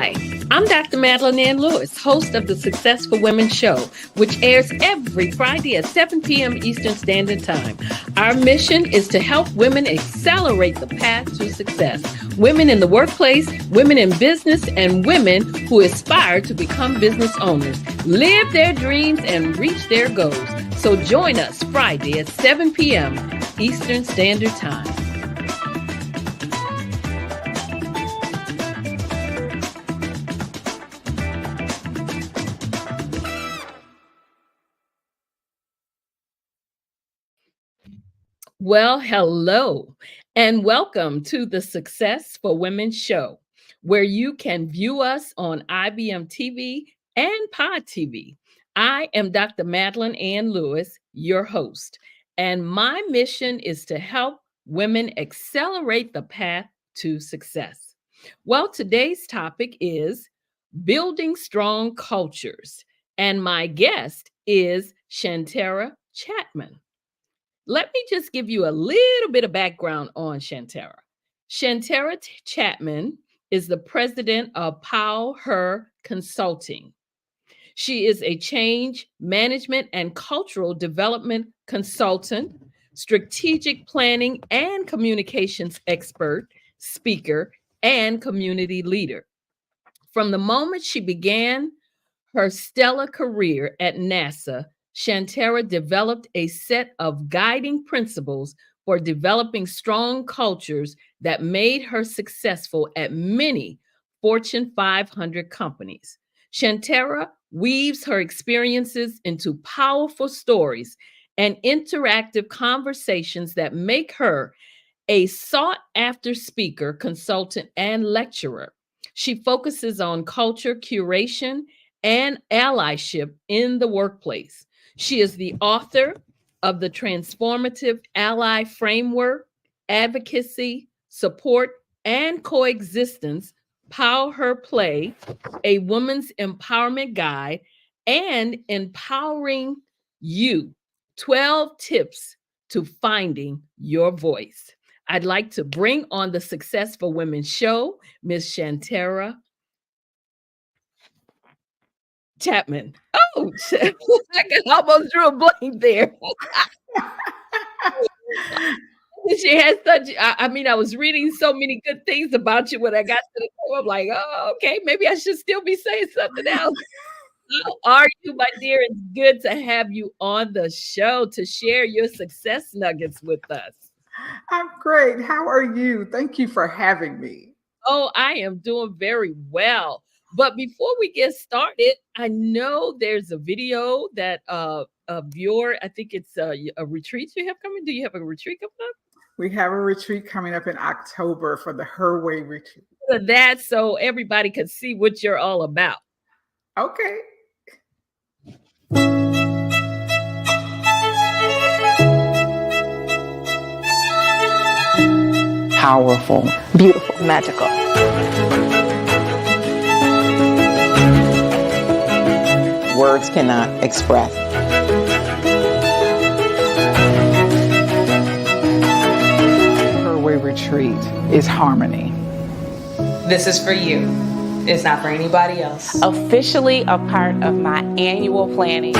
Hi, I'm Dr. Madeline Ann Lewis, host of the Success for Women show, which airs every Friday at 7 p.m. Eastern Standard Time. Our mission is to help women accelerate the path to success. Women in the workplace, women in business, and women who aspire to become business owners, live their dreams, and reach their goals. So join us Friday at 7 p.m. Eastern Standard Time. Well, hello, and welcome to the Success for Women show, where you can view us on IBM TV and Pod TV. I am Dr. Madeline Ann Lewis, your host, and my mission is to help women accelerate the path to success. Well, today's topic is building strong cultures, and my guest is Shantara Chapman. Let me just give you a little bit of background on Shantara. Shantara Chapman is the president of Powell Her Consulting. She is a change management and cultural development consultant, strategic planning and communications expert, speaker, and community leader. From the moment she began her stellar career at NASA, Shantara developed a set of guiding principles for developing strong cultures that made her successful at many Fortune 500 companies. Shantara weaves her experiences into powerful stories and interactive conversations that make her a sought after speaker, consultant, and lecturer. She focuses on culture curation and allyship in the workplace. She is the author of the Transformative Ally Framework, Advocacy, Support, and Coexistence, Power Her Play, a Woman's Empowerment Guide, and Empowering You, 12 Tips to Finding Your Voice. I'd like to bring on the Success for Women show, Miss Shantara Chapman. Oh, I almost drew a blank there. She has such, I mean, I was reading so many good things about you when I got to the show. I'm like, oh, okay, maybe I should still be saying something else. How are you, my dear? It's good to have you on the show to share your success nuggets with us. I'm great. How are you? Thank you for having me. Oh, I am doing very well. But before we get started, I know there's a video that of your, I think it's a retreat you have coming. Do you have a retreat coming up? We have a retreat coming up in October for the Her Way retreat. That so everybody can see what you're all about. Okay. Powerful, beautiful, magical. Words cannot express. Her Way retreat is harmony. This is for you. It's not for anybody else. Officially a part of my annual planning.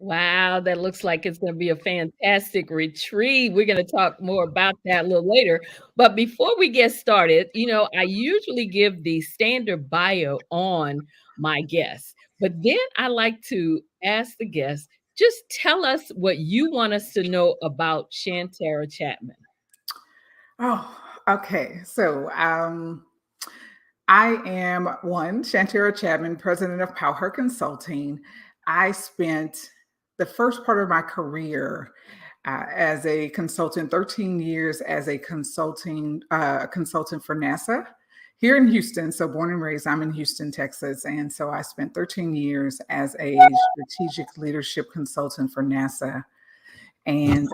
Wow, that looks like it's going to be a fantastic retreat. We're going to talk more about that a little later. But before we get started, I usually give the standard bio on my guests. But then I like to ask the guests, just tell us what you want us to know about Shantara Chapman. Oh, okay. So I am Shantara Chapman, president of Powell Her Consulting. I spent the first part of my career as a consultant, 13 years as a consultant for NASA here in Houston. So born and raised, I'm in Houston, Texas. And so I spent 13 years as a strategic leadership consultant for NASA and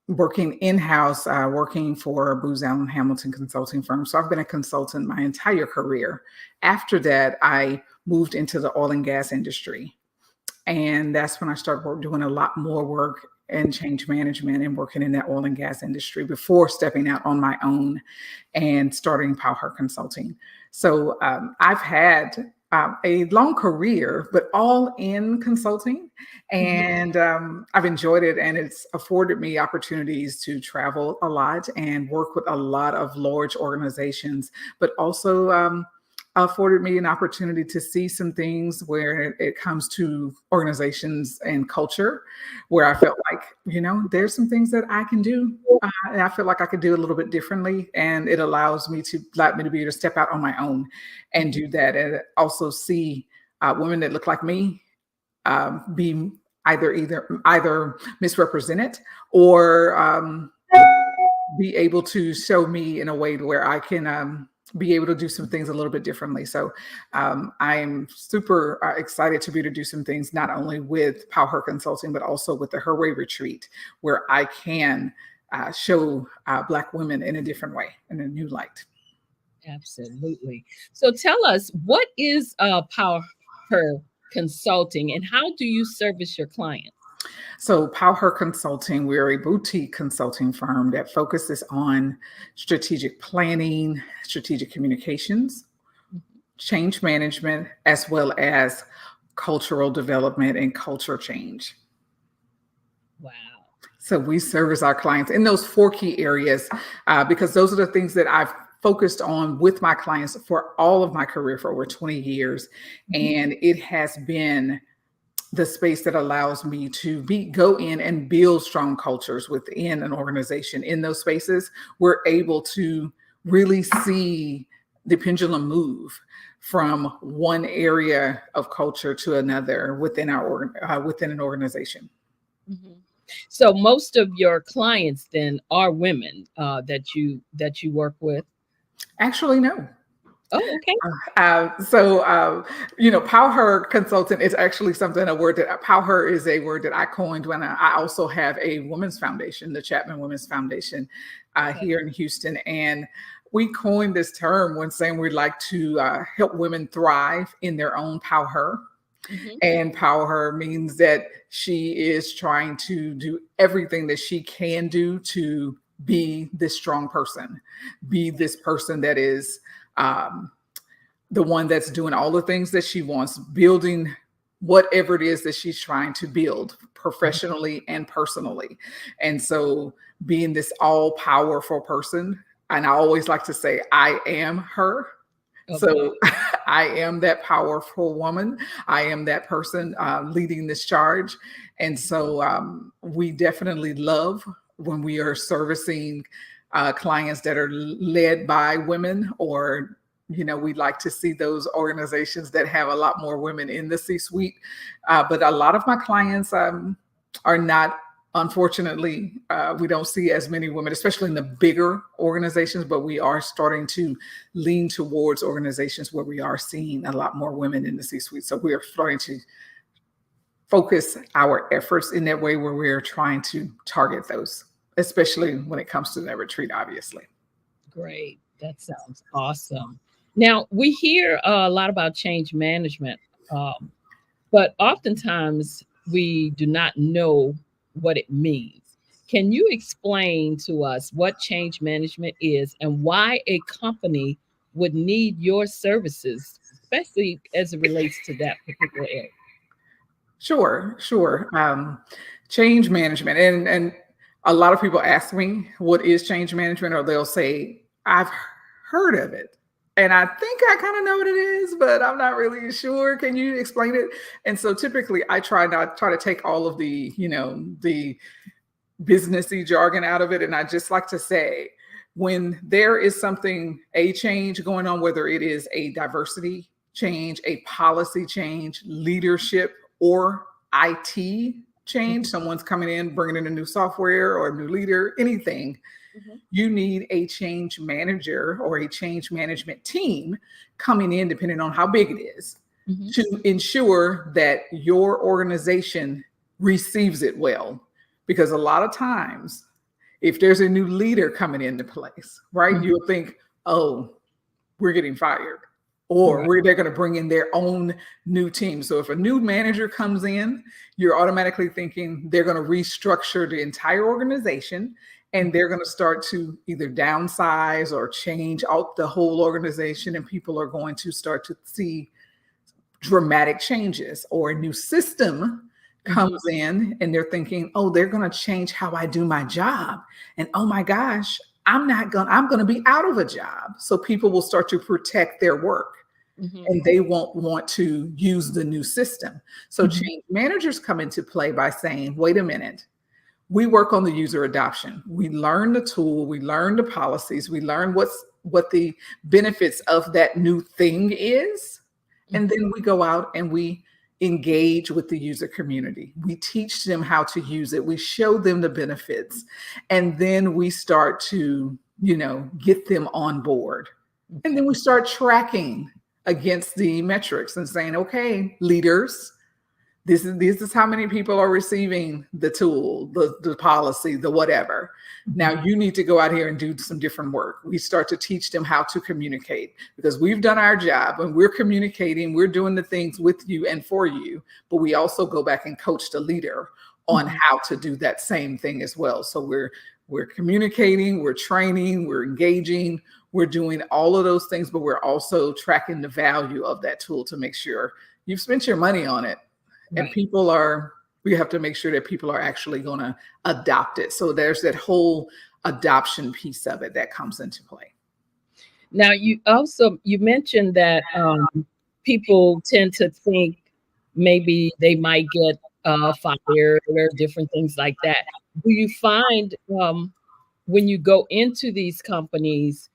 working in-house, working for Booz Allen Hamilton consulting firm. So I've been a consultant my entire career. After that, I moved into the oil and gas industry. And that's when I started doing a lot more work in change management and working in that oil and gas industry before stepping out on my own and starting PowHer Consulting. So I've had a long career, but all in consulting. And I've enjoyed it, and it's afforded me opportunities to travel a lot and work with a lot of large organizations, but also afforded me an opportunity to see some things where it comes to organizations and culture, where I felt like, there's some things that I can do. And I feel like I could do a little bit differently, and it allows me to be able to step out on my own and do that, and also see women that look like me be either misrepresented or be able to show me in a way where I can be able to do some things a little bit differently. So I'm super excited to be able to do some things, not only with PowHer Consulting, but also with the Her Way Retreat, where I can show Black women in a different way, in a new light. Absolutely. So tell us, what is PowHer Consulting and how do you service your clients? So PowHer Consulting, we're a boutique consulting firm that focuses on strategic planning, strategic communications, change management, as well as cultural development and culture change. Wow. So we service our clients in those 4 key areas because those are the things that I've focused on with my clients for all of my career for over 20 years. And it has been the space that allows me to go in and build strong cultures within an organization. In those spaces, we're able to really see the pendulum move from one area of culture to another within within an organization. Mm-hmm. So most of your clients then are women that you work with? Actually, no. Oh, okay. PowHer Consultant is actually PowHer is a word that I coined when I also have a women's foundation, the Chapman Women's Foundation here in Houston. And we coined this term when saying we'd like to help women thrive in their own PowHer. Mm-hmm. And PowHer means that she is trying to do everything that she can do to be this strong person, be this person that is the one that's doing all the things that she wants, building whatever it is that she's trying to build professionally and personally. And so being this all powerful person, and I always like to say, I am her. Okay. So I am that powerful woman. I am that person leading this charge. And so we definitely love when we are servicing clients that are led by women, or we'd like to see those organizations that have a lot more women in the C-suite. But a lot of my clients are not, unfortunately, we don't see as many women, especially in the bigger organizations, but we are starting to lean towards organizations where we are seeing a lot more women in the C-suite. So we are starting to focus our efforts in that way, where we're trying to target those, especially when it comes to that retreat, obviously. Great. That sounds awesome. Now, we hear a lot about change management, but oftentimes we do not know what it means. Can you explain to us what change management is and why a company would need your services, especially as it relates to that particular area? Sure. Change management. And a lot of people ask me, what is change management? Or they'll say, I've heard of it. And I think I kind of know what it is, but I'm not really sure. Can you explain it? And so typically I try to take all of the, the businessy jargon out of it. And I just like to say, when there is a change going on, whether it is a diversity change, a policy change, leadership, or IT change, someone's coming in, bringing in a new software or a new leader, anything, you need a change manager or a change management team coming in, depending on how big it is, to ensure that your organization receives it well. Because a lot of times, if there's a new leader coming into place, right, you'll think, oh, we're getting fired, or they're going to bring in their own new team. So if a new manager comes in, you're automatically thinking they're going to restructure the entire organization, and they're going to start to either downsize or change out the whole organization, and people are going to start to see dramatic changes. Or a new system comes in and they're thinking, oh, they're going to change how I do my job. And oh my gosh, I'm going to be out of a job. So people will start to protect their work and they won't want to use the new system. So change managers come into play by saying, wait a minute, we work on the user adoption. We learn the tool, we learn the policies, we learn what the benefits of that new thing is. And then we go out and we engage with the user community. We teach them how to use it. We show them the benefits. And then we start to, get them on board. And then we start tracking against the metrics and saying, okay, leaders, this is how many people are receiving the tool, the policy, the whatever. Now you need to go out here and do some different work. We start to teach them how to communicate, because we've done our job and we're communicating, we're doing the things with you and for you, but we also go back and coach the leader on how to do that same thing as well. So we're communicating, we're training, we're engaging, we're doing all of those things, but we're also tracking the value of that tool to make sure you've spent your money on it. And we have to make sure that people are actually going to adopt it. So there's that whole adoption piece of it that comes into play. Now, you mentioned that people tend to think maybe they might get fired or different things like that. Do you find when you go into these companies,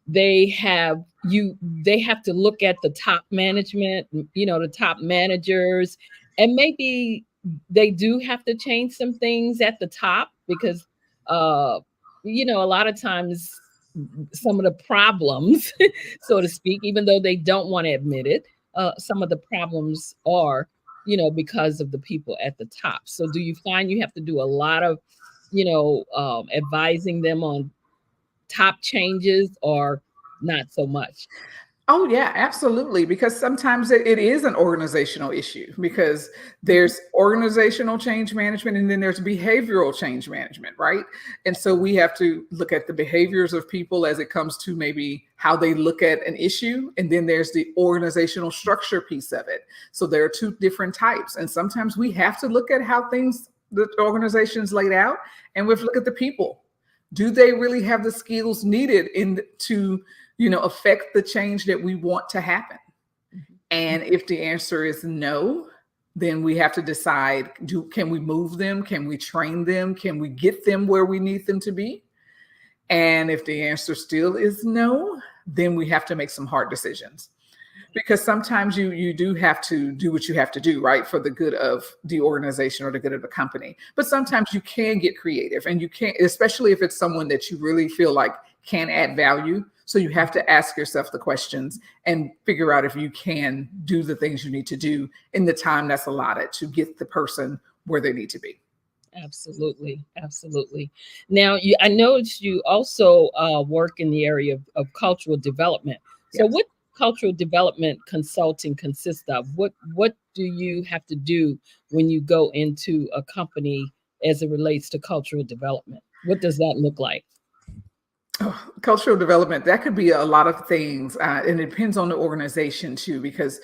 they have to look at the top management, the top managers, and maybe they do have to change some things at the top because, a lot of times some of the problems, so to speak, even though they don't want to admit it, some of the problems are, because of the people at the top. So do you find you have to do a lot of, advising them on top changes, or not so much? Oh, yeah, absolutely. Because sometimes it is an organizational issue, because there's organizational change management and then there's behavioral change management, right? And so we have to look at the behaviors of people as it comes to maybe how they look at an issue. And then there's the organizational structure piece of it. So there are two different types. And sometimes we have to look at how the organization's laid out, and we have to look at the people. Do they really have the skills needed to affect the change that we want to happen? And if the answer is no, then we have to decide, can we move them? Can we train them? Can we get them where we need them to be? And if the answer still is no, then we have to make some hard decisions. Because sometimes you do have to do what you have to do, right, for the good of the organization or the good of the company. But sometimes you can get creative, and you can't, especially if it's someone that you really feel like can add value. So you have to ask yourself the questions and figure out if you can do the things you need to do in the time that's allotted to get the person where they need to be. Absolutely. Absolutely. Now, I noticed you also work in the area of cultural development. So what cultural development consulting consists of? What do you have to do when you go into a company as it relates to cultural development? What does that look like? Oh, cultural development, that could be a lot of things. And it depends on the organization too, because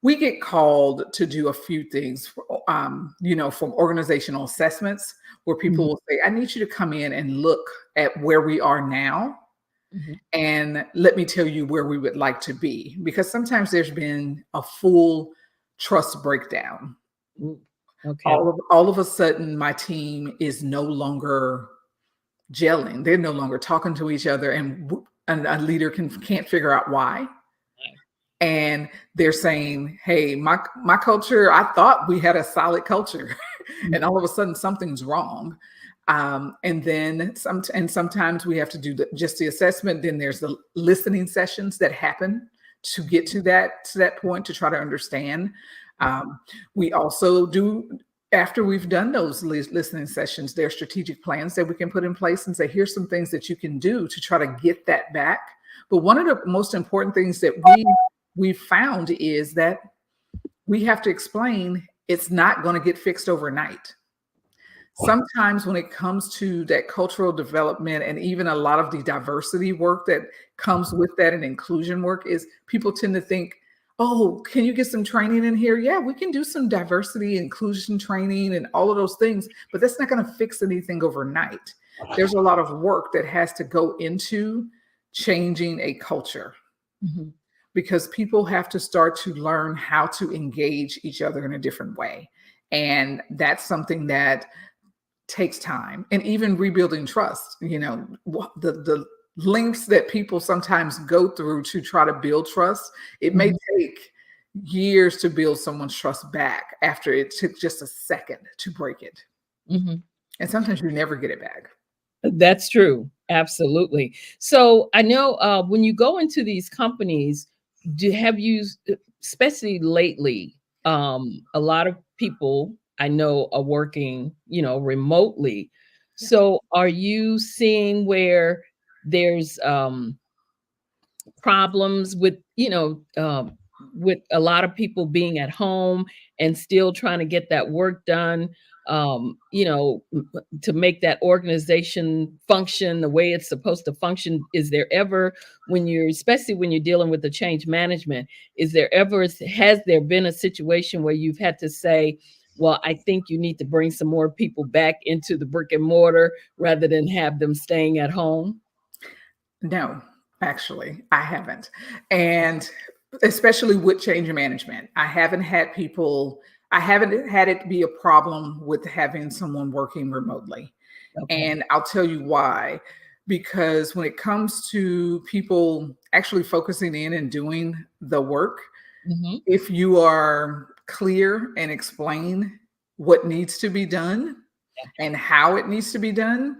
we get called to do a few things, from organizational assessments, where people will say, I need you to come in and look at where we are now. And let me tell you where we would like to be, because sometimes there's been a full trust breakdown. Okay. All of a sudden, my team is no longer gelling. They're no longer talking to each other, and a leader can't figure out why. And they're saying, hey, my culture, I thought we had a solid culture. and all of a sudden something's wrong. And then sometimes we have to do just the assessment. Then there's the listening sessions that happen to get to that point to try to understand. We also do, after we've done those listening sessions, there are strategic plans that we can put in place and say, here's some things that you can do to try to get that back. But one of the most important things that we've found is that we have to explain it's not going to get fixed overnight. Sometimes when it comes to that cultural development and even a lot of the diversity work that comes with that and inclusion work, is people tend to think, oh, can you get some training in here? Yeah, we can do some diversity, inclusion training and all of those things, but that's not going to fix anything overnight. There's a lot of work that has to go into changing a culture, because people have to start to learn how to engage each other in a different way. And that's something that takes time. And even rebuilding trust, the lengths that people sometimes go through to try to build trust, it may take years to build someone's trust back after it took just a second to break it. And sometimes you never get it back. That's true. Absolutely. So I know when you go into these companies, have you, especially lately, a lot of people I know are working, remotely. Yeah. So are you seeing where there's problems with, with a lot of people being at home and still trying to get that work done, to make that organization function the way it's supposed to function? Is there ever, especially when you're dealing with the change management, has there been a situation where you've had to say, well, I think you need to bring some more people back into the brick and mortar rather than have them staying at home? No, actually, I haven't. And especially with change management, I haven't had it be a problem with having someone working remotely. Okay. And I'll tell you why. Because when it comes to people actually focusing in and doing the work, if you are clear and explain what needs to be done and how it needs to be done,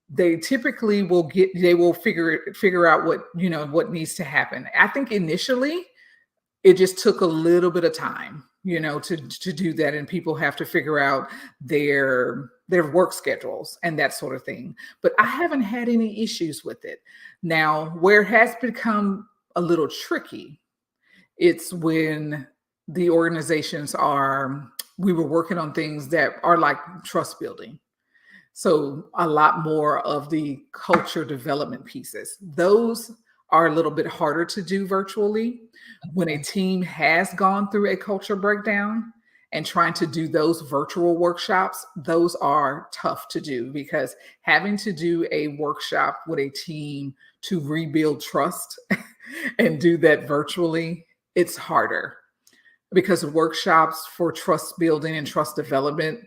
they typically will figure out what needs to happen. I think initially it just took a little bit of time, to do that. And people have to figure out their work schedules and that sort of thing. But I haven't had any issues with it. Now, where it has become a little tricky, it's when the organizations we were working on things that are like trust building. So a lot more of the culture development pieces, those are a little bit harder to do virtually. When a team has gone through a culture breakdown and trying to do those virtual workshops, those are tough to do, because having to do a workshop with a team to rebuild trust and do that virtually, it's harder, because workshops for trust building and trust development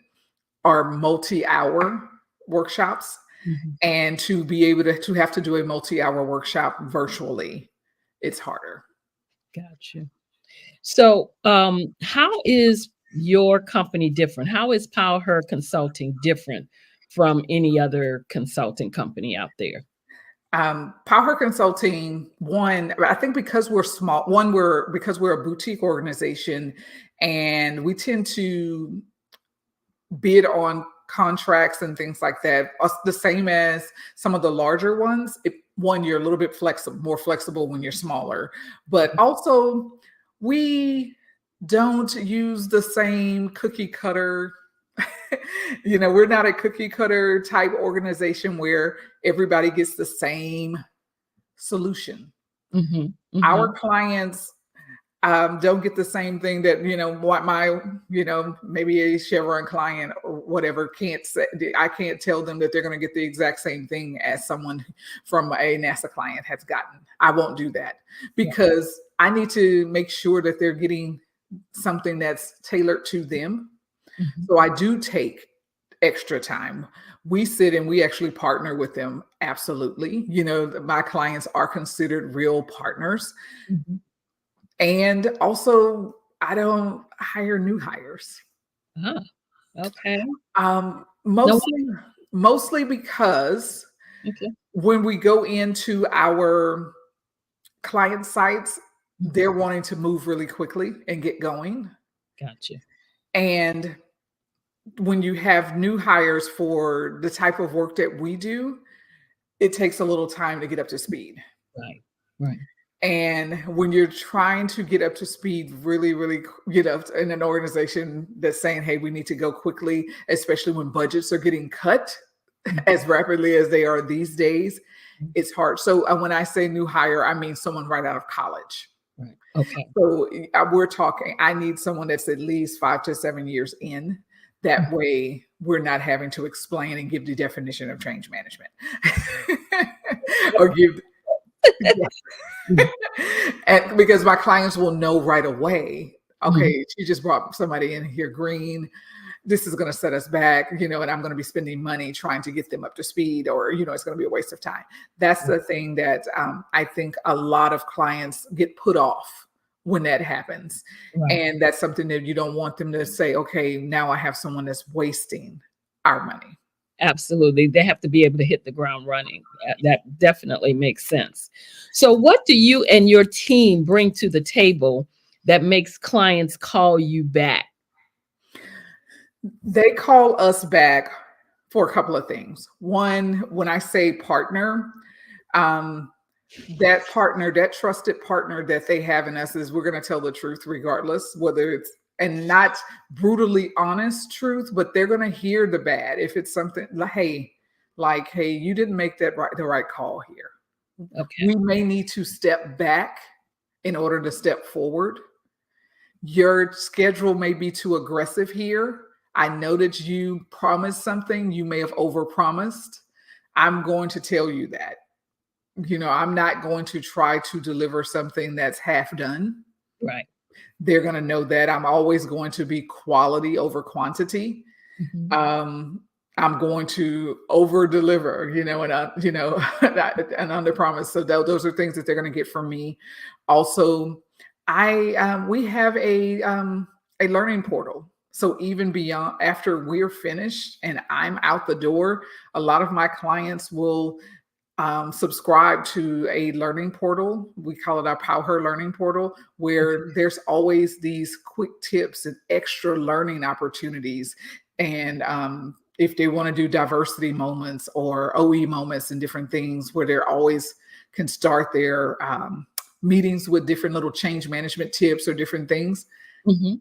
are multi-hour workshops. And to be able to have to do a multi-hour workshop virtually, it's harder. Gotcha. So how is your company different? How is PowerHer Consulting different from any other consulting company out there? PowerHer Consulting, I think because we're small, because we're a boutique organization, and we tend to bid on contracts and things like that, the same as some of the larger ones. You're a little bit more flexible when you're smaller, but also we don't use the same cookie cutter. We're not a cookie cutter type organization where everybody gets the same solution. Our clients don't get the same thing that, what my, maybe a Chevron client or whatever can't say. I can't tell them that they're going to get the exact same thing as someone from a NASA client has gotten. I won't do that, because I need to make sure that they're getting something that's tailored to them. So I do take extra time. We sit and we actually partner with them. Absolutely. My clients are considered real partners. And also, I don't hire new hires. Okay. Um, No. mostly because Okay. when we go into our client sites, they're wanting to move really quickly and get going. Gotcha. And when you have new hires for the type of work that we do, it takes a little time to get up to speed. Right. Right. And when you're trying to get up to speed really, really, in an organization that's saying, hey, we need to go quickly, especially when budgets are getting cut as rapidly as they are these days, it's hard. So when I say new hire, I mean someone right out of college. Right. Okay. So we're talking, I need someone that's at least 5 to 7 years in. That way we're not having to explain and give the definition of change management or give, and because my clients will know right away, okay, she just brought somebody in here green. This is going to set us back, and I'm going to be spending money trying to get them up to speed, or, it's going to be a waste of time. That's the thing that I think a lot of clients get put off when that happens. Right. And that's something that you don't want them to say, okay, now I have someone that's wasting our money. Absolutely. They have to be able to hit the ground running. That definitely makes sense. So what do you and your team bring to the table that makes clients call you back? They call us back for a couple of things. One, when I say partner, that trusted partner that they have in us is we're going to tell the truth regardless, whether it's, and not brutally honest truth, but they're going to hear the bad. If it's something like, hey, you didn't make the right call here. Okay. We may need to step back in order to step forward. Your schedule may be too aggressive here. I know that you promised something. You may have overpromised. I'm going to tell you that. I'm not going to try to deliver something that's half done. Right. They're going to know that I'm always going to be quality over quantity. I'm going to over deliver, and under promise. So those are things that they're going to get from me. Also, we have a learning portal. So even beyond, after we're finished and I'm out the door, a lot of my clients will subscribe to a learning portal. We call it our PowHer learning portal, where there's always these quick tips and extra learning opportunities. And if they want to do diversity moments or OE moments and different things, where they're always can start their meetings with different little change management tips or different things.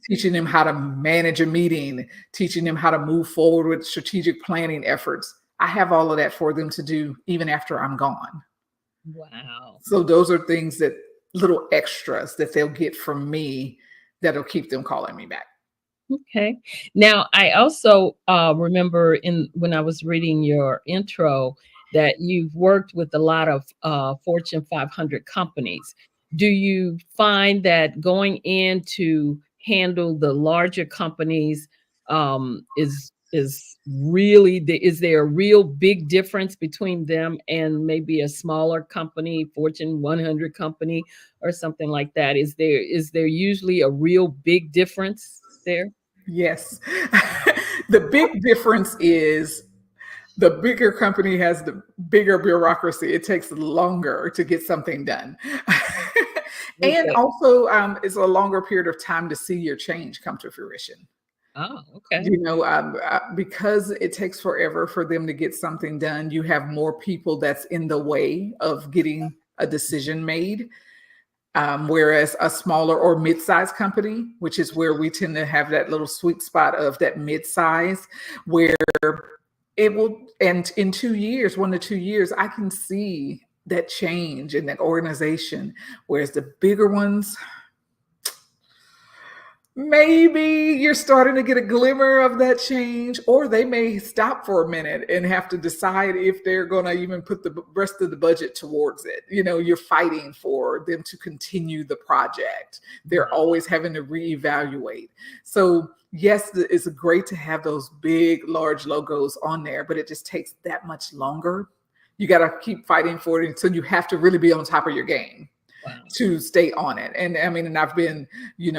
Teaching them how to manage a meeting, teaching them how to move forward with strategic planning efforts. I have all of that for them to do even after I'm gone. Wow. So those are things that little extras that they'll get from me that'll keep them calling me back. Okay. Now, I also remember when I was reading your intro that you've worked with a lot of Fortune 500 companies. Do you find that going in to handle the larger companies is there a real big difference between them and maybe a smaller company, Fortune 100 company or something like that? Is there usually a real big difference there? Yes. The big difference is the bigger company has the bigger bureaucracy. It takes longer to get something done. And also it's a longer period of time to see your change come to fruition. Oh, okay. Because it takes forever for them to get something done, you have more people that's in the way of getting a decision made. Whereas a smaller or mid-sized company, which is where we tend to have that little sweet spot of that mid-size, where it will, and in 2 years, 1 to 2 years, I can see that change in that organization. Whereas the bigger ones, maybe you're starting to get a glimmer of that change, or they may stop for a minute and have to decide if they're going to even put the rest of the budget towards it. You're fighting for them to continue the project. They're always having to reevaluate. So yes, it's great to have those big, large logos on there, but it just takes that much longer. You got to keep fighting for it. So you have to really be on top of your game. Wow. to stay on it. And I mean, and I've been,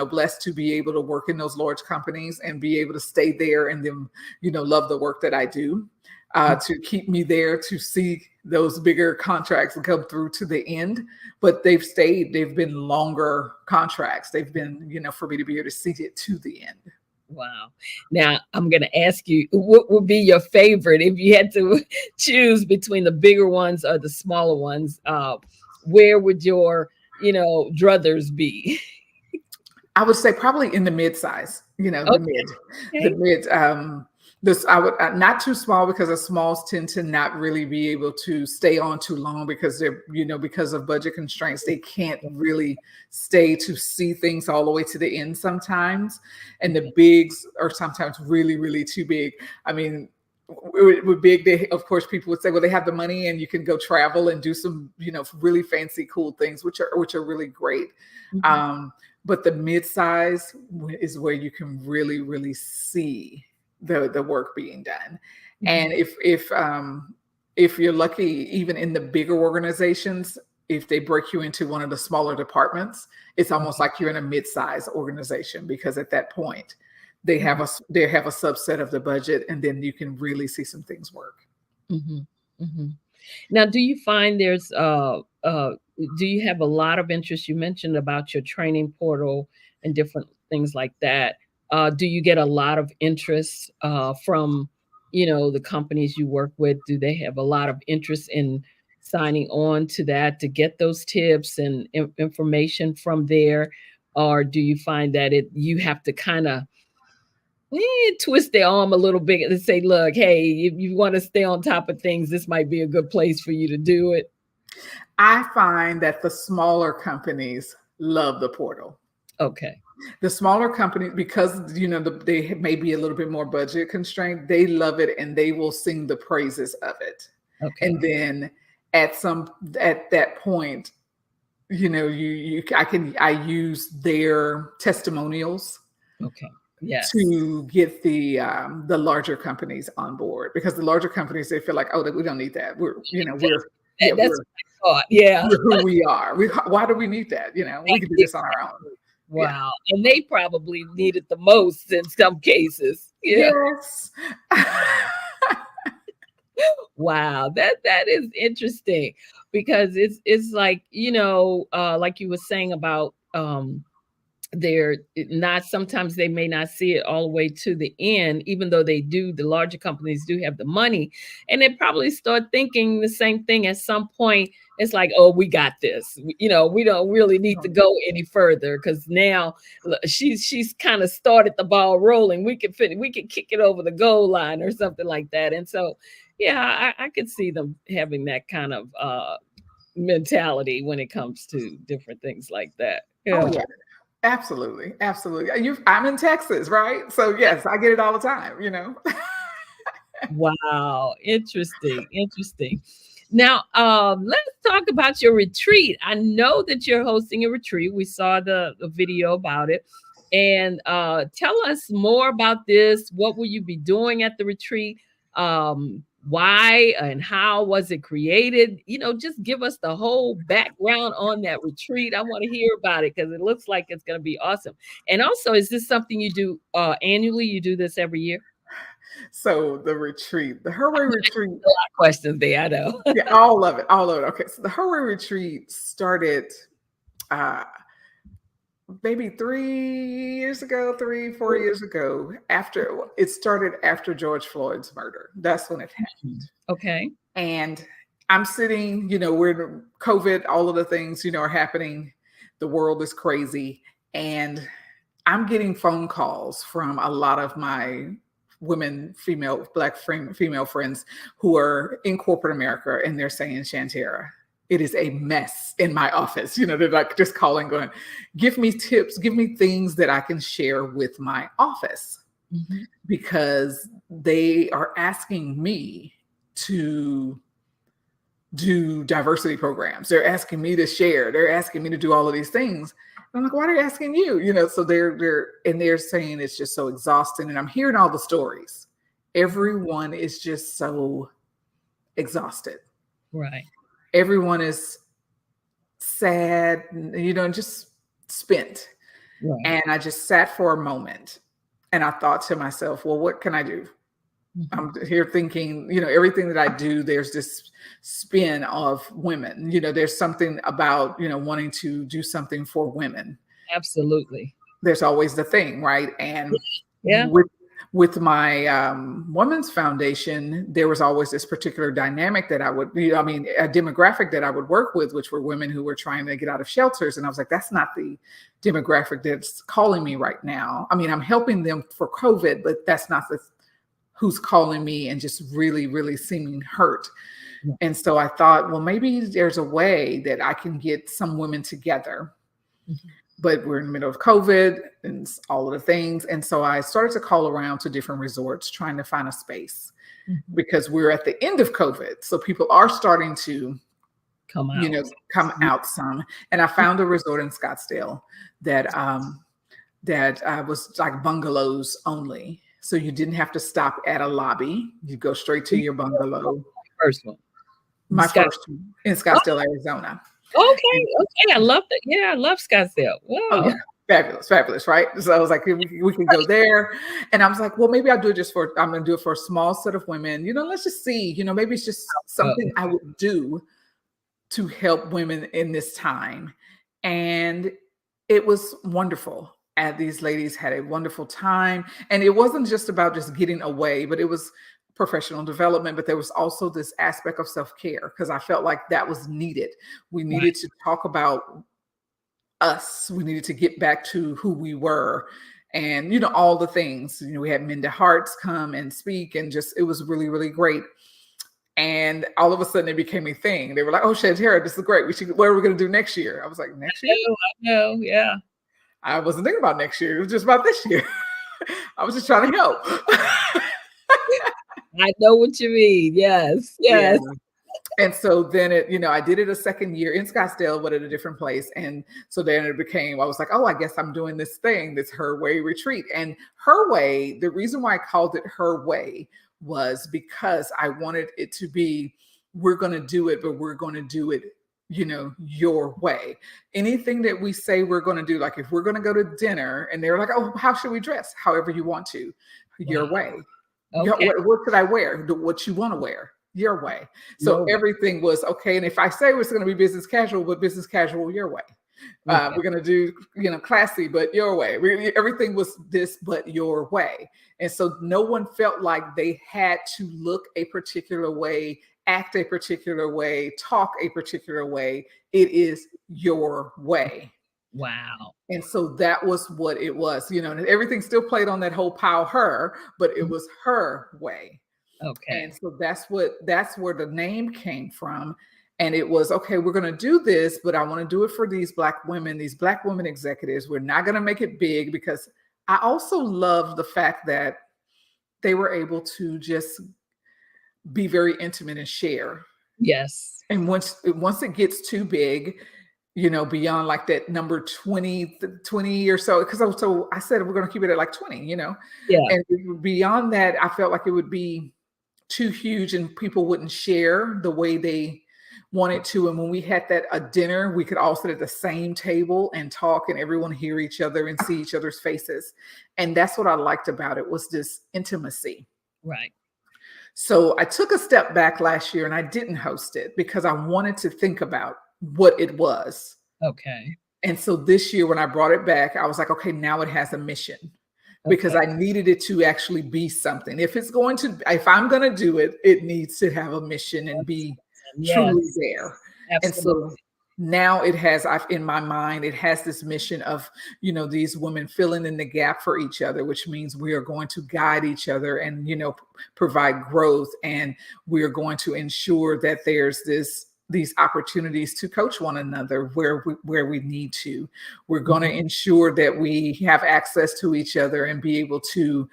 blessed to be able to work in those large companies and be able to stay there and then, love the work that I do, to keep me there, to see those bigger contracts come through to the end. But they've been longer contracts. They've been, for me to be able to see it to the end. Wow. Now I'm going to ask you, what would be your favorite if you had to choose between the bigger ones or the smaller ones? Where would your, druthers be? I would say probably in the mid-size, Okay. the mid. This I would not too small, because the smalls tend to not really be able to stay on too long because they're, because of budget constraints, they can't really stay to see things all the way to the end sometimes. And the bigs are sometimes really, really too big. I mean, with big, of course, people would say, well, they have the money and you can go travel and do some, really fancy, cool things, which are really great. But the mid-size is where you can really, really see the work being done. And if you're lucky, even in the bigger organizations, if they break you into one of the smaller departments, it's almost like you're in a mid-size organization, because at that point they have a subset of the budget, and then you can really see some things work. Now, do you find do you have a lot of interest? You mentioned about your training portal and different things like that. Do you get a lot of interest from, the companies you work with? Do they have a lot of interest in signing on to that to get those tips and information from there? Or do you find that you have to kind of twist their arm a little bit and say, look, hey, if you want to stay on top of things, this might be a good place for you to do it? I find that the smaller companies love the portal. Okay. The smaller companies, because they may be a little bit more budget constrained, they love it and they will sing the praises of it. Okay. And then at that point, I use their testimonials. Okay. Yes. To get the larger companies on board, because the larger companies, they feel like, oh, we don't need that. That's what I thought. Yeah. We're who we are. Why do we need that? We can do this on our own. Wow. Yeah. And they probably need it the most in some cases. Yeah. Yes. Wow. That is interesting, because it's like, like you were saying about sometimes they may not see it all the way to the end, even though the larger companies do have the money, and they probably start thinking the same thing at some point. It's like, oh, we got this, we don't really need to go any further, because now she's kind of started the ball rolling. We could kick it over the goal line or something like that. And so, yeah, I could see them having that kind of mentality when it comes to different things like that. Yeah. Oh, yeah. Absolutely. I'm in Texas, right? So yes, I get it all the time, Wow. Interesting. Now, let's talk about your retreat. I know that you're hosting a retreat. We saw the video about it. And tell us more about this. What will you be doing at the retreat? Why and how was it created? Just give us the whole background on that retreat. I want to hear about it, because it looks like it's going to be awesome. And also, is this something you do annually? You do this every year? So the retreat, the Her Way retreat. A lot of questions there, I know. Yeah, all of it. Okay, so the Her Way retreat started maybe 4 years ago, after George Floyd's murder. That's when it happened. Okay. And I'm sitting, we're in COVID, all of the things, are happening. The world is crazy. And I'm getting phone calls from a lot of my Black female friends who are in corporate America. And they're saying, Shantara, it is a mess in my office. They're like just calling, going, give me tips, give me things that I can share with my office. Because they are asking me to do diversity programs. They're asking me to share. They're asking me to do all of these things. And I'm like, why are they asking you? So they're saying it's just so exhausting. And I'm hearing all the stories. Everyone is just so exhausted. Right. Everyone is sad, and just spent. Right. And I just sat for a moment and I thought to myself, well, what can I do? I'm here thinking, everything that I do, there's this spin of women. There's something about, wanting to do something for women. Absolutely. There's always the thing, right? And Yeah. with my women's foundation, there was always this particular dynamic that a demographic that I would work with, which were women who were trying to get out of shelters. And I was like, that's not the demographic that's calling me right now. I mean, I'm helping them for COVID, but that's not who's calling me and just really, really seeming hurt. Yeah. And so I thought, well, maybe there's a way that I can get some women together. But we're in the middle of COVID and all of the things. And so I started to call around to different resorts trying to find a space because we're at the end of COVID. So people are starting to come out some. And I found a resort in Scottsdale that was like bungalows only. So you didn't have to stop at a lobby. You go straight to your bungalow. First one. My first one in Scottsdale, Arizona. Okay. I love that. Yeah, I love Scottsdale. Wow. Oh, yeah. Fabulous, right? So I was like, we can go there. And I was like, well, maybe I'm going to do it for a small set of women. Let's just see, maybe it's just something I would do to help women in this time. And it was wonderful. And these ladies had a wonderful time. And it wasn't just about just getting away, but it was professional development, but there was also this aspect of self-care because I felt like that was needed. We needed to talk about us. We needed to get back to who we were and, all the things. We had Minda Harts come and speak and it was really, really great. And all of a sudden it became a thing. They were like, oh, Shantara, this is great. What are we going to do next year? I was like, next year? I know, yeah. I wasn't thinking about next year. It was just about this year. I was just trying to help. I know what you mean. Yes. Yeah. And so then I did it a second year in Scottsdale, but at a different place. And so then I was like, oh, I guess I'm doing this thing, this Her Way retreat. And Her Way, the reason why I called it Her Way was because I wanted it to be, we're going to do it, but we're going to do it, your way. Anything that we say we're going to do, like if we're going to go to dinner and they're like, oh, how should we dress? However you want to, your way. Okay. What should I wear? What you want to wear, your way. So everything was okay. And if I say it's going to be business casual, but business casual your way. We're going to do, classy, but your way. Everything was this, but your way. And so no one felt like they had to look a particular way, act a particular way, talk a particular way. It is your way. Wow. And so that was what it was, and everything still played on that whole pow her, but it was her way. Okay. And so that's where the name came from. And it was, okay, we're going to do this, but I want to do it for these Black women executives. We're not going to make it big because I also love the fact that they were able to just be very intimate and share. Yes. And once it gets too big, beyond like that number 20 or so, because so I said, we're going to keep it at like 20, Yeah. And beyond that, I felt like it would be too huge and people wouldn't share the way they wanted to. And when we had a dinner, we could all sit at the same table and talk and everyone hear each other and see each other's faces. And that's what I liked about it, was this intimacy. Right. So I took a step back last year and I didn't host it because I wanted to think about what it was. Okay. And so this year when I brought it back, I was like, okay, now it has a mission because I needed it to actually be something. If I'm going to do it, it needs to have a mission and be truly there. Absolutely. And so now it has, in my mind, it has this mission of, these women filling in the gap for each other, which means we are going to guide each other and, provide growth. And we are going to ensure that there's these opportunities to coach one another where we need to. We're going to ensure that we have access to each other and be able to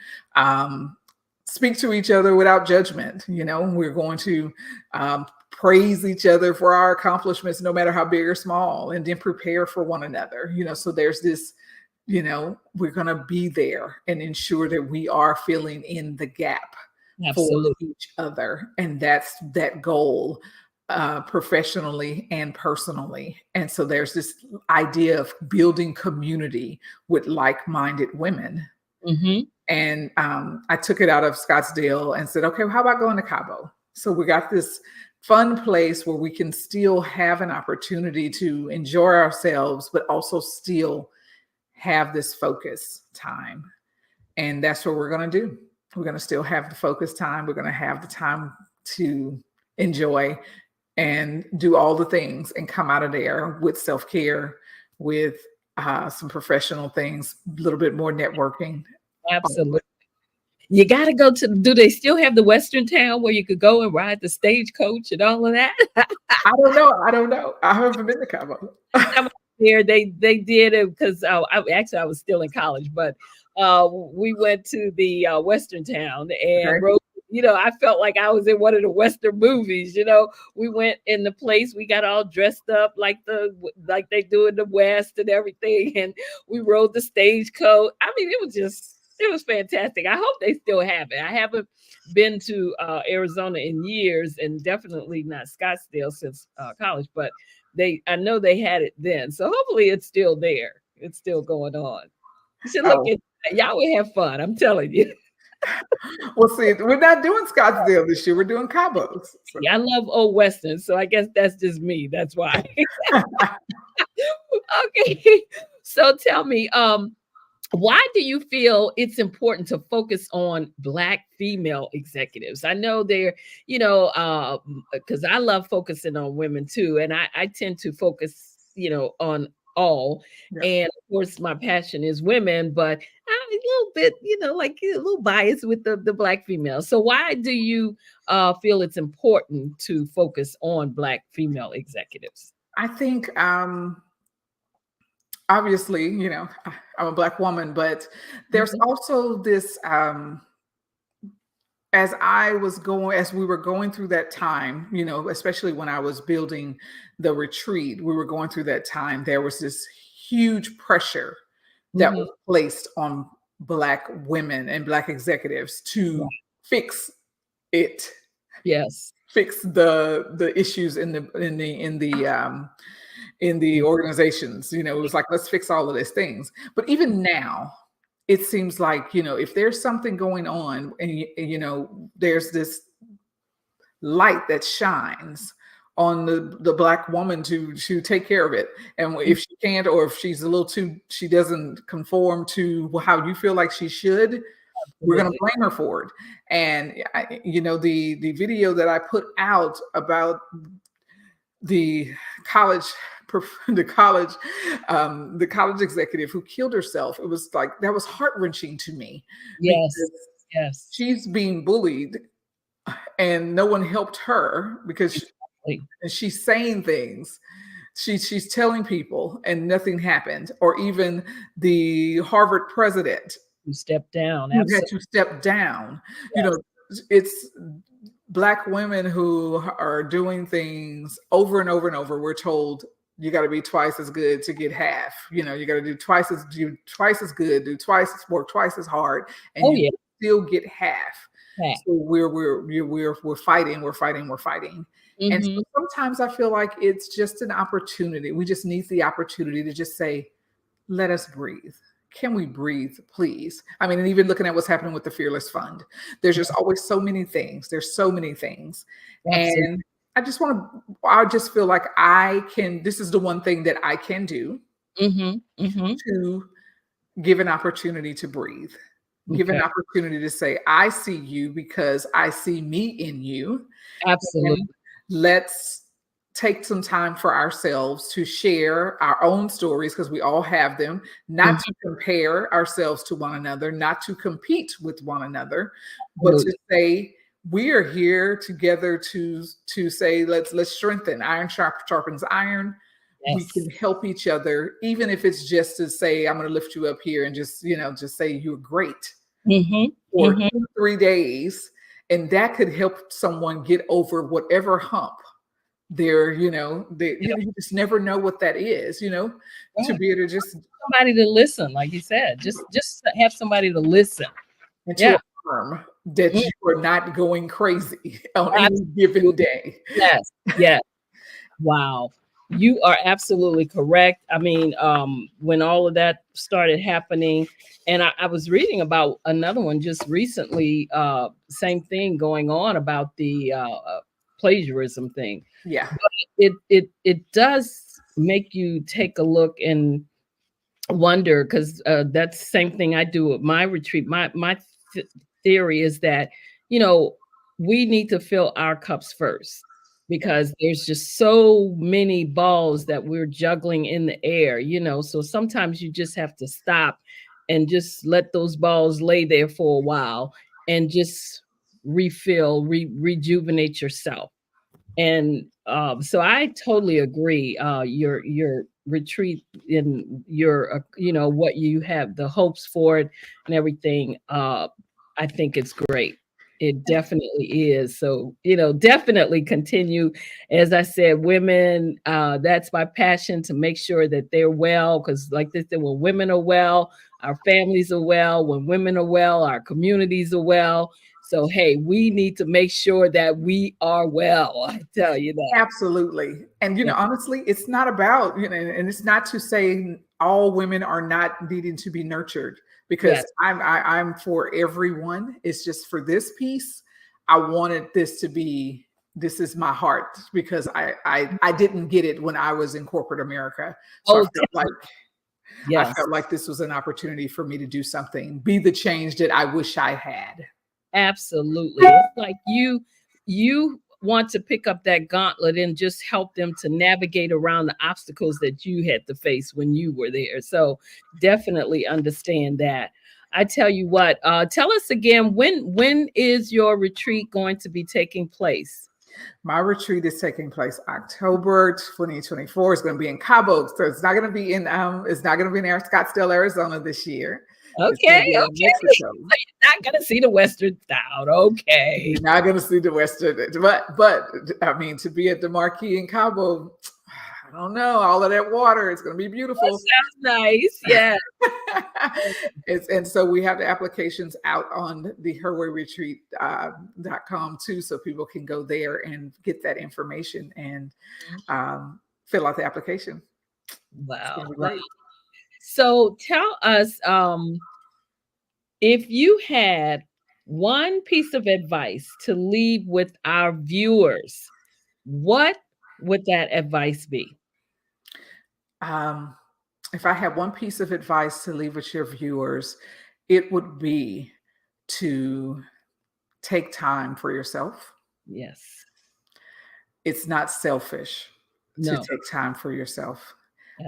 speak to each other without judgment. We're going to praise each other for our accomplishments, no matter how big or small, and then prepare for one another. So there's this, we're going to be there and ensure that we are filling in the gap. Absolutely. For each other. And that's that goal professionally and personally. And so there's this idea of building community with like-minded women. Mm-hmm. And I took it out of Scottsdale and said, okay, well, how about going to Cabo? So we got this fun place where we can still have an opportunity to enjoy ourselves, but also still have this focus time. And that's what we're going to do. We're going to still have the focus time. We're going to have the time to enjoy and do all the things and come out of there with self-care, with some professional things, a little bit more networking. Absolutely. You got to go to, do they still have the Western Town where you could go and ride the stagecoach and all of that? I don't know. I haven't been to Cabo. There, they did it because I was still in college, but we went to the Western Town and rode. I felt like I was in one of the Western movies. We went in the place, we got all dressed up like they do in the West and everything, and we rode the stagecoach. I mean, it was fantastic. I hope they still have it. I haven't been to Arizona in years, and definitely not Scottsdale since college, but I know they had it then. So hopefully it's still there. It's still going on. You should look at y'all would have fun. I'm telling you. Well, see, we're not doing Scottsdale this year. We're doing Cabos. So. Yeah, I love Old Western, so I guess that's just me. That's why. Okay. So tell me, why do you feel it's important to focus on Black female executives? I know they're, because I love focusing on women too. And I tend to focus, on all. Yeah. And of course, my passion is women, but I'm a little bit, like a little biased with the Black females. So why do you feel it's important to focus on Black female executives? I think, obviously, I'm a Black woman, but there's also this, as we were going through that time, especially when I was building the retreat, we were going through that time, there was this huge pressure that was placed on Black women and Black executives to fix it. Yes. Fix the issues in the organizations. It was like, let's fix all of these things. But even now, it seems like, if there's something going on and, there's this light that shines on the Black woman to take care of it. And if she can't, or if she's a little she doesn't conform to how you feel like she should, we're going to blame her for it. And, the video that I put out about the college executive who killed herself, it was like, that was heart-wrenching to me. Yes. She's being bullied and no one helped her because she's saying things. She's telling people and nothing happened. Or even the Harvard president who stepped down. Who had to step down. Yes. It's Black women who are doing things over and over and over. We're told you got to be twice as good to get half. You got to do twice as good, work twice as hard, and you still get half. Yeah. So we're fighting. Mm-hmm. And so sometimes I feel like it's just an opportunity. We just need the opportunity to just say, let us breathe. Can we breathe, please? I mean, and even looking at what's happening with the Fearless Fund, there's just always so many things. There's so many things. Absolutely. And I just feel like this is the one thing that I can do to give an opportunity to breathe, give an opportunity to say, I see you because I see me in you. Absolutely. And let's take some time for ourselves to share our own stories, because we all have them, not to compare ourselves to one another, not to compete with one another, but to say, we are here together to say, let's strengthen. Iron sharpens iron. Yes. We can help each other, even if it's just to say, I'm going to lift you up here and just say you're great for 2-3 days. And that could help someone get over whatever hump you just never know what that is, to be able to just somebody to listen, like you said, just have somebody to listen and to affirm that Mm. you are not going crazy on any given Absolutely. day. Yes, yes. Wow. You are absolutely correct. I mean, when all of that started happening, and I was reading about another one just recently, same thing going on about the plagiarism thing. Yeah. It does make you take a look and wonder, because that's the same thing I do at my retreat. My theory is that, you know, we need to fill our cups first, Yeah. because there's just so many balls that we're juggling in the air, you know. So sometimes you just have to stop and just let those balls lay there for a while and just refill, rejuvenate yourself. And so I totally agree. Your retreat in your you know, what you have, the hopes for it and everything. I think it's great. It definitely is. So, you know, definitely continue. As I said, women, that's my passion, to make sure that they're well. Because, like they said, when women are well, our families are well. When women are well, our communities are well. So, hey, we need to make sure that we are well. I tell you that. Absolutely. And, Yeah. honestly, it's not about, and it's not to say all women are not needing to be nurtured, because Yes. I'm for everyone. It's just for this piece, I wanted this to be, this is my heart, because I didn't get it when I was in corporate America. So Oh, I yes. felt like this was an opportunity for me to do something, be the change that I wish I had. Absolutely. It's like you want to pick up that gauntlet and just help them to navigate around the obstacles that you had to face when you were there. So definitely understand that. I tell you what, tell us again, when is your retreat going to be taking place? My retreat is taking place October 2024. It's going to be in Cabo, so it's not going to be in Scottsdale, Arizona this year. It's going Okay, to be in okay. Mexico. So you're not gonna see the Western style. Okay. You're not going to see the Western, but I mean, to be at the Marquee in Cabo, I don't know, all of that water, it's going to be That beautiful. sounds nice. Yeah. And so we have the applications out on the herwayretreat.com too, so people can go there and get that information and fill out the application. It's Wow. gonna be Wow. great. So tell us, if you had one piece of advice to leave with our viewers, what would that advice be? Um, if I had one piece of advice to leave with your viewers, it would be to take time for yourself. Yes. It's not selfish to No. take time for yourself.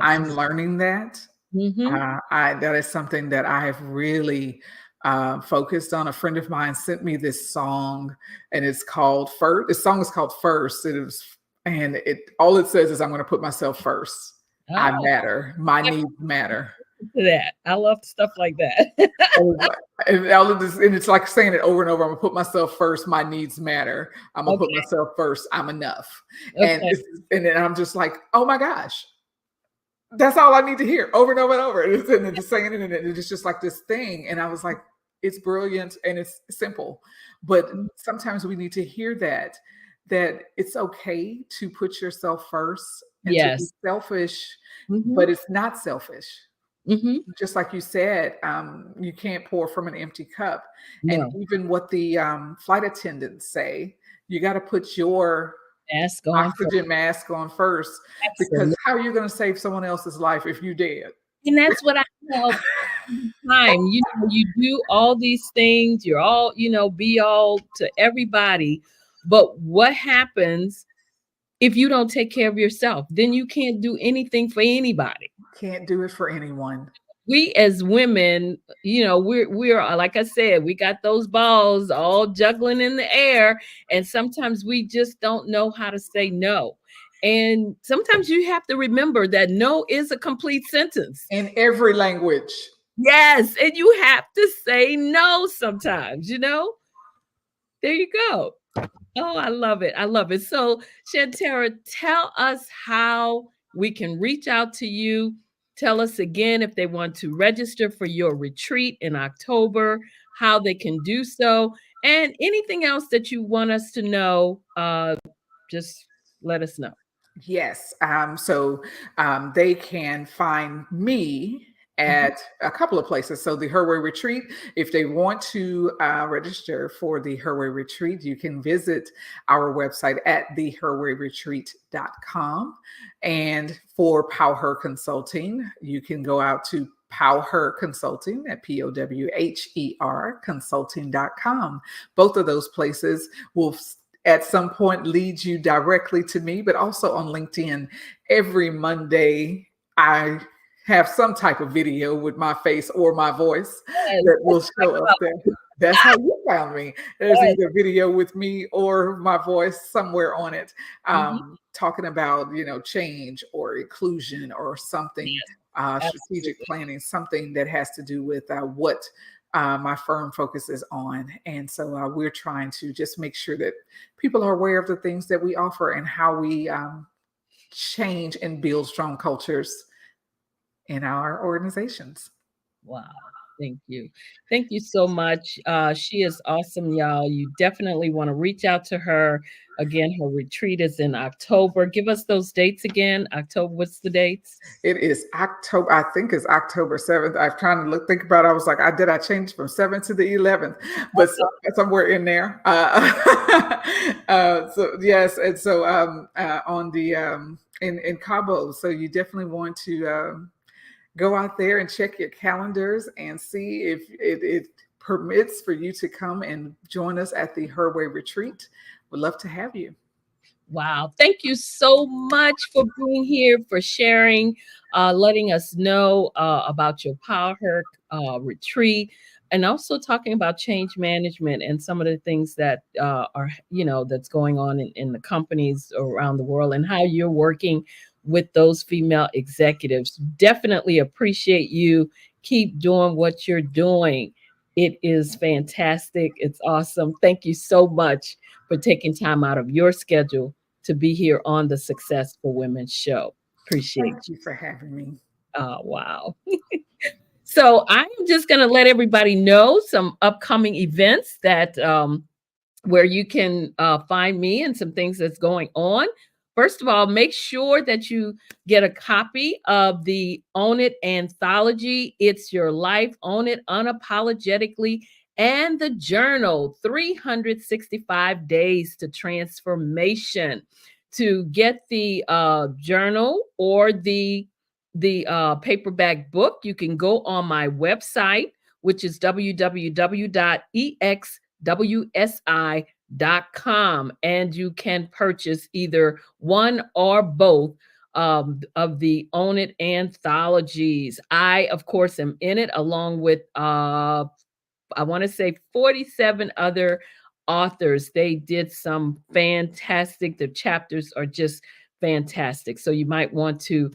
I'm Absolutely. learning that. Mhm. That is something that I have really focused on. A friend of mine sent me this song, and it's called First. The song is called First. And it all it says is, I'm going to put myself first. I Oh, matter. My needs matter. to that. I love stuff like that. And all of this, and it's like saying it over and over. I'm gonna put myself first. My needs matter. I'm gonna put Okay. myself first. I'm enough. And Okay. and then I'm just like, oh my gosh, that's all I need to hear over and over and over. And then just saying it, and it's just like this thing. And I was like, it's brilliant and it's simple. But sometimes we need to hear that it's okay to put yourself first and to be Yes. selfish, Mhm. but it's not selfish. Mhm. Just like you said, you can't pour from an empty cup. And No. even what the flight attendants say, you got to put your Ask on first. oxygen mask on first, because Absolutely. how are you going to save someone else's life if you dead? And that's what I tell time. You know, you do all these things, you're all, you know, be all to everybody. But what happens if you don't take care of yourself? Then you can't do anything for anybody. Can't do it for anyone. We as women, you know, we're like I said, we got those balls all juggling in the air, and sometimes we just don't know how to say no. And sometimes you have to remember that no is a complete sentence. In every language. Yes, and you have to say no sometimes, you know? There you go. Oh, I love it. I love it. So, Shantara, tell us how we can reach out to you. tell us again if they want to register for your retreat in October, how they can do so, and anything else that you want us to know. Just let us know. Yes. They can find me at a couple of places. So the Her Way Retreat, if they want to register for the Her Way Retreat, you can visit our website at theherwayretreat.com. And for Powher Consulting, you can go out to Powher Consulting at POWHER consulting.com. Both of those places will at some point lead you directly to me, but also on LinkedIn. Every Monday, I have some type of video with my face or my voice that will show up there. That's how you found me. There's either video with me or my voice somewhere on it, talking about, change or inclusion or something, strategic planning, something that has to do with what my firm focuses on. And so we're trying to just make sure that people are aware of the things that we offer and how we change and build strong cultures in our organizations. Wow. Thank you. Thank you so much. She is awesome, y'all. You definitely want to reach out to her. Again, her retreat is in October. Give us those dates again. October, what's the dates? It is October, I think it's October 7th. I'm trying to think about it. I was like, I change from 7th to the 11th, but somewhere in there. So yes. And so on the, in Cabo. So you definitely want to go out there and check your calendars and see if it permits for you to come and join us at the Her Way Retreat. We'd love to have you. Wow. Thank you so much for being here, for sharing, letting us know about your Powher retreat, and also talking about change management and some of the things that are, that's going on in the companies around the world and how you're working with those female executives. Definitely appreciate you. Keep doing what you're doing. It is fantastic. It's awesome. Thank you so much for taking time out of your schedule to be here on the Success for Women show. Appreciate you for having me. Oh, wow. So I'm just going to let everybody know some upcoming events that where you can find me and some things that's going on. First of all, make sure that you get a copy of the Own It anthology. It's Your Life, Own It Unapologetically, and the journal, 365 Days to Transformation. To get the journal or the paperback book, you can go on my website, which is www.exwsi.com, and you can purchase either one or both of the Own It anthologies. I, of course, am in it along with I want to say 47 other authors. They did some fantastic, the chapters are just fantastic. So you might want to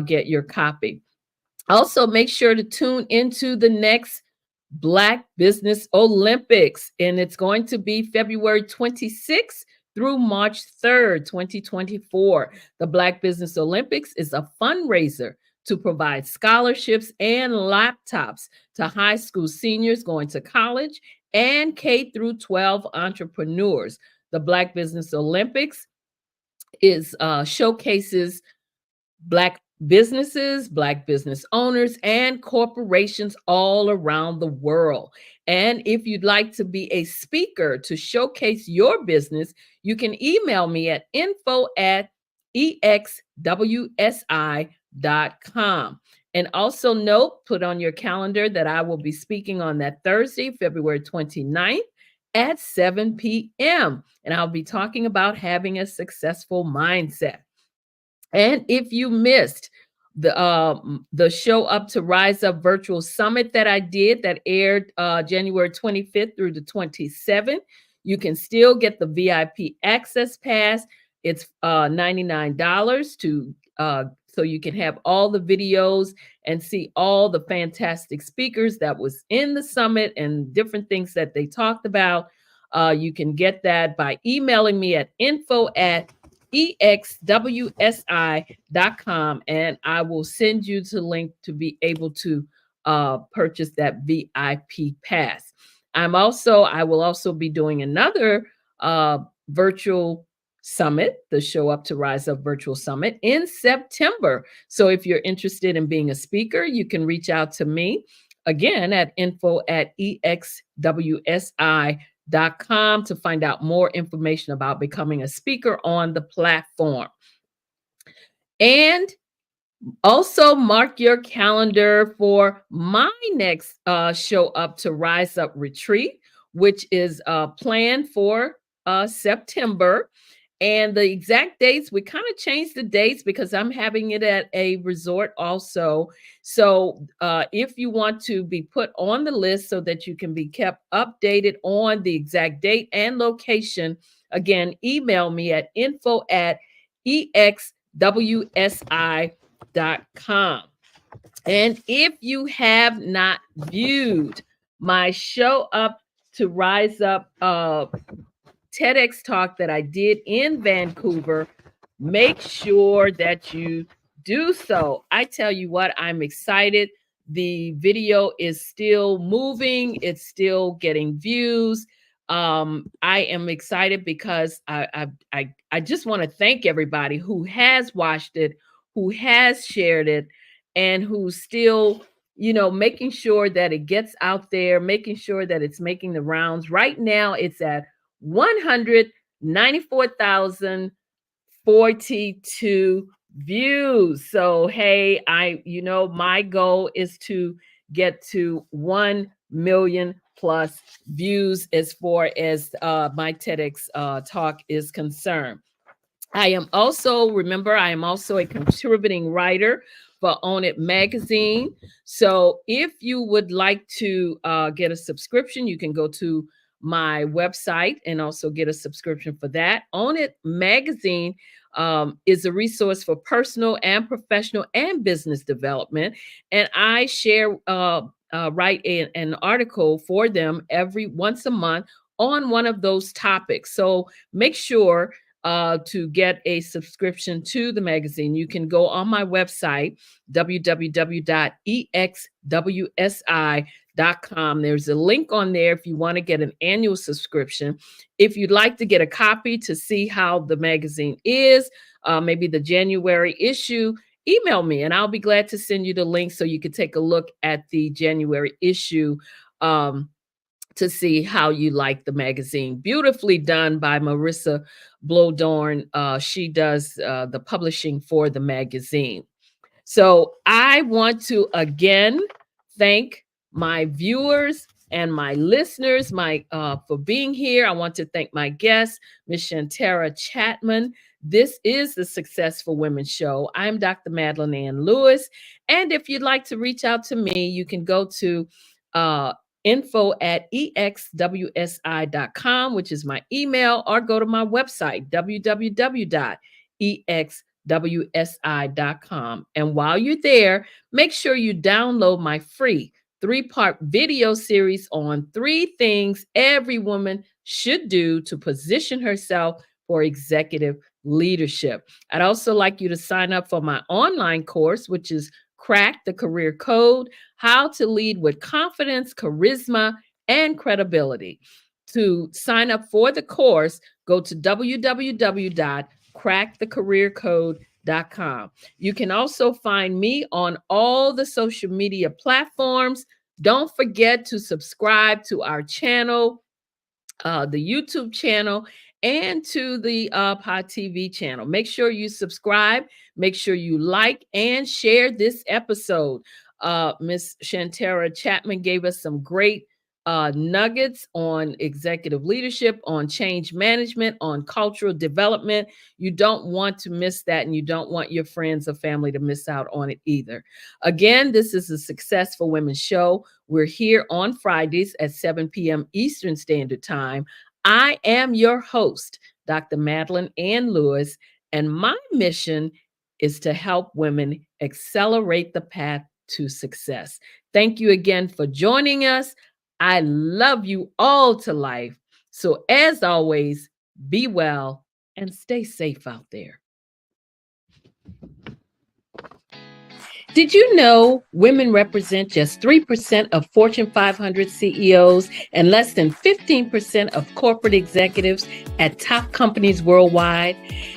get your copy. Also, make sure to tune into the next Black Business Olympics, and it's going to be February 26th through March 3rd, 2024. The Black Business Olympics is a fundraiser to provide scholarships and laptops to high school seniors going to college and K through 12 entrepreneurs. The Black Business Olympics is showcases Black businesses, Black business owners, and corporations all around the world. And if you'd like to be a speaker to showcase your business, you can email me at info@exwsi.com. And also note, put on your calendar that I will be speaking on that Thursday, February 29th at 7 p.m. And I'll be talking about having a successful mindset. And if you missed the Show Up to Rise Up virtual summit that I did that aired January 25th through the 27th, you can still get the VIP access pass. It's $99 to so you can have all the videos and see all the fantastic speakers that was in the summit and different things that they talked about. You can get that by emailing me at info@exwsi.com. exwsi.com, and I will send you the link to be able to purchase that VIP pass. I will also be doing another virtual summit, the Show Up to Rise Up virtual summit in September. So if you're interested in being a speaker, you can reach out to me again at info@exwsi.com to find out more information about becoming a speaker on the platform. And also mark your calendar for my next Show Up to Rise Up retreat, which is planned for September. And the exact dates, we kind of changed the dates because I'm having it at a resort also. So if you want to be put on the list so that you can be kept updated on the exact date and location, again, email me at info@exwsi.com. And if you have not viewed my Show Up to Rise Up TEDx talk that I did in Vancouver, make sure that you do so. I tell you what, I'm excited. The video is still moving. It's still getting views. I am excited because I just want to thank everybody who has watched it, who has shared it, and who's still, making sure that it gets out there, making sure that it's making the rounds. Right now, it's at 194,042 views. So, hey, my goal is to get to 1 million plus views as far as my TEDx talk is concerned. I am also a contributing writer for Own It magazine. So if you would like to get a subscription, you can go to my website and also get a subscription for that. Own It magazine is a resource for personal and professional and business development. And I write an article for them once a month on one of those topics. So make sure to get a subscription to the magazine. You can go on my website, www.exwsi.com. There's a link on there if you want to get an annual subscription. If you'd like to get a copy to see how the magazine is, maybe the January issue, email me and I'll be glad to send you the link so you can take a look at the January issue to see how you like the magazine. Beautifully done by Marissa Blodorn. She does the publishing for the magazine. So I want to again thank my viewers and my listeners for being here. I want to thank my guest, Ms. Shantara Chatman. This is the Successful Women Show. I'm Dr. Madeline Ann Lewis. And if you'd like to reach out to me, you can go to info@exwsi.com, which is my email, or go to my website, www.exwsi.com. And while you're there, make sure you download my free 3-part video series on 3 things every woman should do to position herself for executive leadership. I'd also like you to sign up for my online course, which is Crack the Career Code: How to Lead with Confidence, Charisma, and Credibility. To sign up for the course, go to www.crackthecareercode.com. You can also find me on all the social media platforms. Don't forget to subscribe to our channel, the YouTube channel, and to the Pod TV channel. Make sure you subscribe, make sure you like and share this episode. Ms. Shantara Chatman gave us some great nuggets on executive leadership, on change management, on cultural development. You don't want to miss that, and you don't want your friends or family to miss out on it either. Again, this is a Successful Women Show. We're here on Fridays at 7 p.m. Eastern Standard Time. I am your host, Dr. Madeline Ann Lewis, and my mission is to help women accelerate the path to success. Thank you again for joining us. I love you all to life. So as always, be well and stay safe out there. Did you know women represent just 3% of Fortune 500 CEOs and less than 15% of corporate executives at top companies worldwide?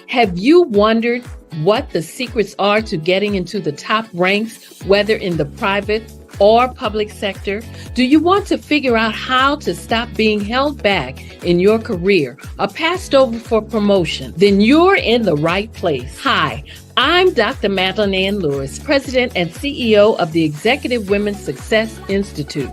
Have you wondered what the secrets are to getting into the top ranks, whether in the private or public sector? Do you want to figure out how to stop being held back in your career or passed over for promotion? Then you're in the right place. Hi, I'm Dr. Madeline Ann Lewis, President and CEO of the Executive Women's Success Institute.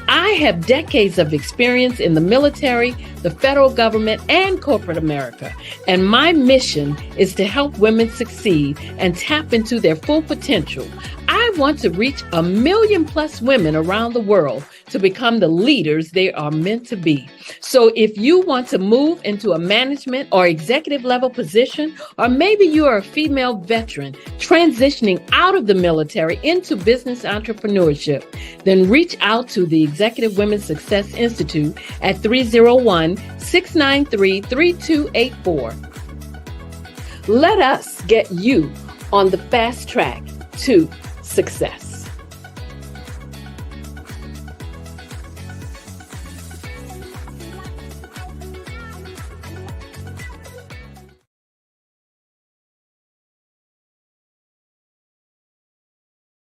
I have decades of experience in the military, the federal government, and corporate America. And my mission is to help women succeed and tap into their full potential. I want to reach 1 million+ women around the world to become the leaders they are meant to be. So if you want to move into a management or executive level position, or maybe you are a female veteran transitioning out of the military into business entrepreneurship, then reach out to the Executive Women's Success Institute at 301-693-3284. Let us get you on the fast track to success.